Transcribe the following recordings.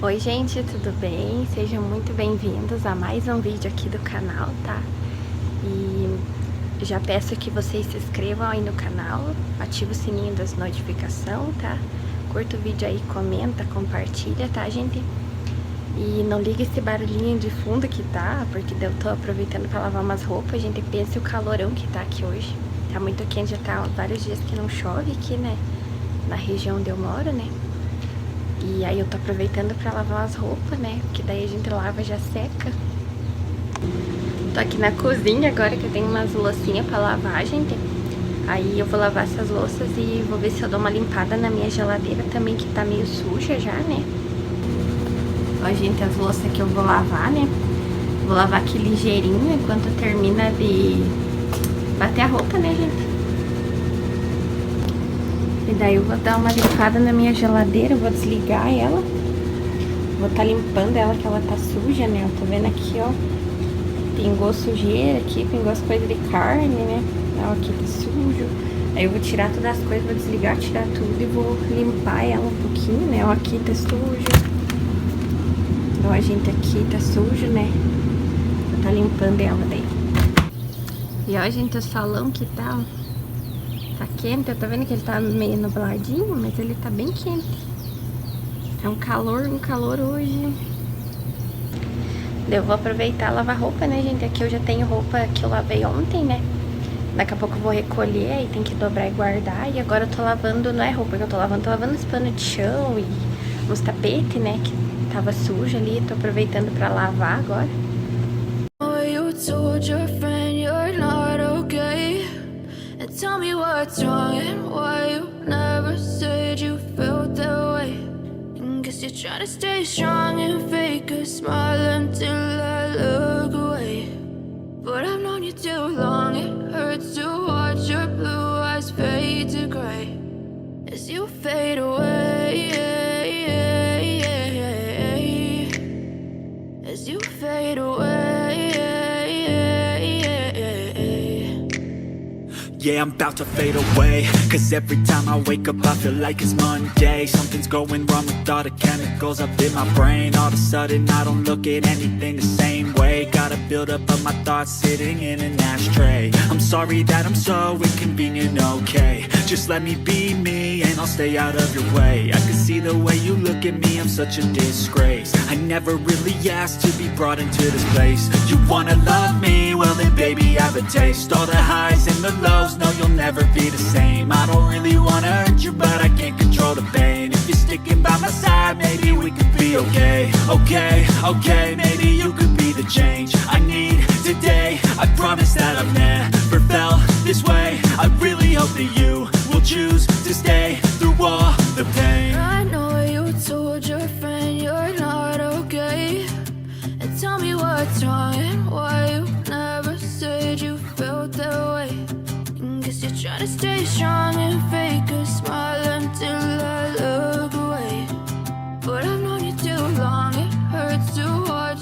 Oi gente, tudo bem? Sejam muito bem-vindos a mais um vídeo aqui do canal, tá? E já peço que vocês se inscrevam aí no canal, ative o sininho das notificações, tá? Curta o vídeo aí, comenta, compartilha, tá, gente? E não liga esse barulhinho de fundo que tá, porque eu tô aproveitando pra lavar umas roupas, gente. Pensa o calorão que tá aqui hoje. Tá muito quente, já tá vários dias que não chove aqui, né? Na região onde eu moro, né? E aí eu tô aproveitando pra lavar as roupas, né? Porque daí a gente lava e já seca. Tô aqui na cozinha agora que eu tenho umas loucinhas pra lavar, gente. Aí eu vou lavar essas louças e vou ver se eu dou uma limpada na minha geladeira também, que tá meio suja já, né? Ó, gente, as louças que eu vou lavar, né? Vou lavar aqui ligeirinho enquanto termina de bater a roupa, né, gente? E daí eu vou dar uma limpada na minha geladeira, vou desligar ela. Vou tá limpando ela, que ela tá suja, né? Eu tô vendo aqui, ó. Pingou sujeira aqui, pingou as coisas de carne, né? Ó, aqui tá sujo. Aí eu vou tirar todas as coisas, vou desligar, tirar tudo e vou limpar ela um pouquinho, né? Ó, aqui tá sujo. Ó, a gente aqui tá sujo, né? Vou tá limpando ela daí. E ó, gente, o salão que tá, ó. Tá quente, eu tô vendo que ele tá meio nubladinho, mas ele tá bem quente. É um calor hoje. Eu vou aproveitar e lavar roupa, né, gente? Aqui eu já tenho roupa que eu lavei ontem, né? Daqui a pouco eu vou recolher, aí tem que dobrar e guardar. E agora eu tô lavando, não é roupa que eu tô lavando os panos de chão e uns tapetes, né? Que tava sujo ali, tô aproveitando pra lavar agora. Tell me what's wrong and why you never said you felt that way. And guess you're trying to stay strong and fake a smile until I look away. But I've known you too long, it hurts to watch your blue eyes fade to gray as you fade away, as you fade away. Yeah, I'm about to fade away, cause every time I wake up I feel like it's Monday. Something's going wrong with all the chemicals up in my brain. All of a sudden I don't look at anything the same way. Got a buildup of my thoughts sitting in an ashtray. I'm sorry that I'm so inconvenient, okay. Just let me be me and I'll stay out of your way. I can see the way you look at me, I'm such a disgrace. I never really asked to be brought into this place. You wanna love me? Well then baby I have a taste. All the highs and the lows, no, you'll never be the same. I don't really wanna hurt you, but I can't control the pain. If you're sticking by my side, maybe we could be okay. Okay, maybe you could be the change I need today. I promise that I've never felt this way. I really hope that you will choose to stay through all the pain. I know you told your friend you're not okay. And tell me what's wrong and why you never said you felt that way. Guess you're trying to stay strong and fake a smile until I look away. But I've known you too long, it hurts to watch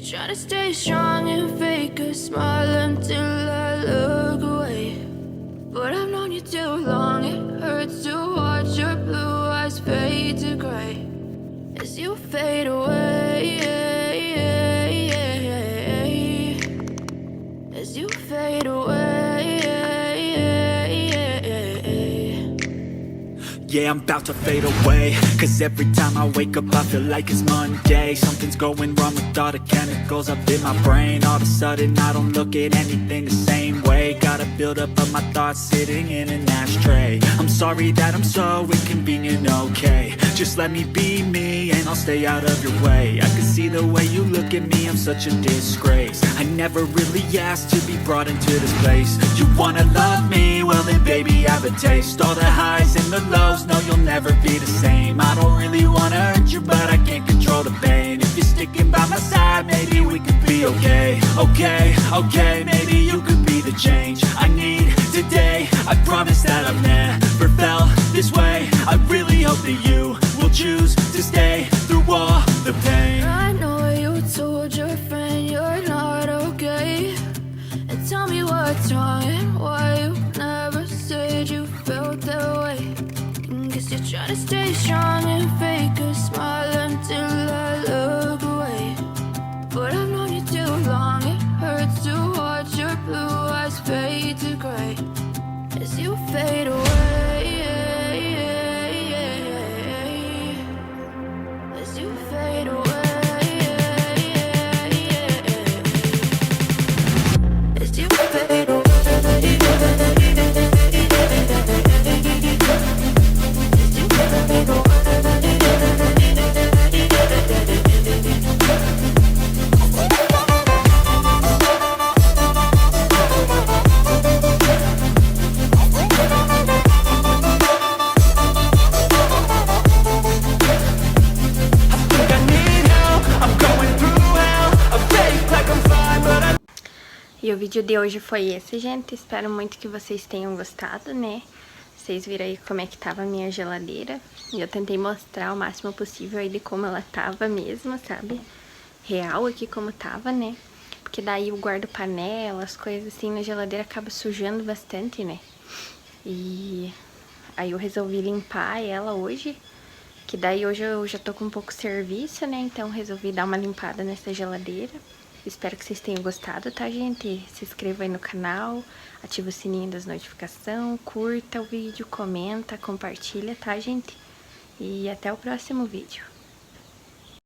try to stay strong and fake a smile until I look away. But I've known you too long, it hurts to watch your blue eyes fade to gray as you fade away, as you fade away. Yeah, I'm about to fade away, cause every time I wake up I feel like it's Monday. Something's going wrong with all the chemicals up in my brain. All of a sudden I don't look at anything the same way. Got a buildup of my thoughts sitting in an ashtray. I'm sorry that I'm so inconvenient, okay. Just let me be me and I'll stay out of your way. I can see the way you look at me, I'm such a disgrace. I never really asked to be brought into this place. You wanna love me? Well then baby I have a taste. All the highs and the lows, no you'll never be the same. I don't really wanna hurt you but I can't control the pain. If you're sticking by my side, maybe we could be okay. Okay, maybe you could be the change I need today. I promise that I've never felt this way. I really hope that you will choose to stay through all the pain. I know you told your friend you're not okay, and tell me what's wrong and why you never said you felt that way. Guess you're trying to stay strong and fake a smile until I look away. But I've known you too long, it hurts to watch your blue eyes fade to gray as you fade away, as you fade away, as you fade away. E o vídeo de hoje foi esse, gente. Espero muito que vocês tenham gostado, né? Vocês viram aí como é que tava a minha geladeira. E eu tentei mostrar o máximo possível aí de como ela tava mesmo, sabe? Real aqui como tava, né? Porque daí eu guardo panela, as coisas assim na geladeira acaba sujando bastante, né? E aí eu resolvi limpar ela hoje. Que daí hoje eu já tô com um pouco serviço, né? Então resolvi dar uma limpada nessa geladeira. Espero que vocês tenham gostado, tá, gente? Se inscreva aí no canal, ativa o sininho das notificações, curta o vídeo, comenta, compartilha, tá, gente? E até o próximo vídeo.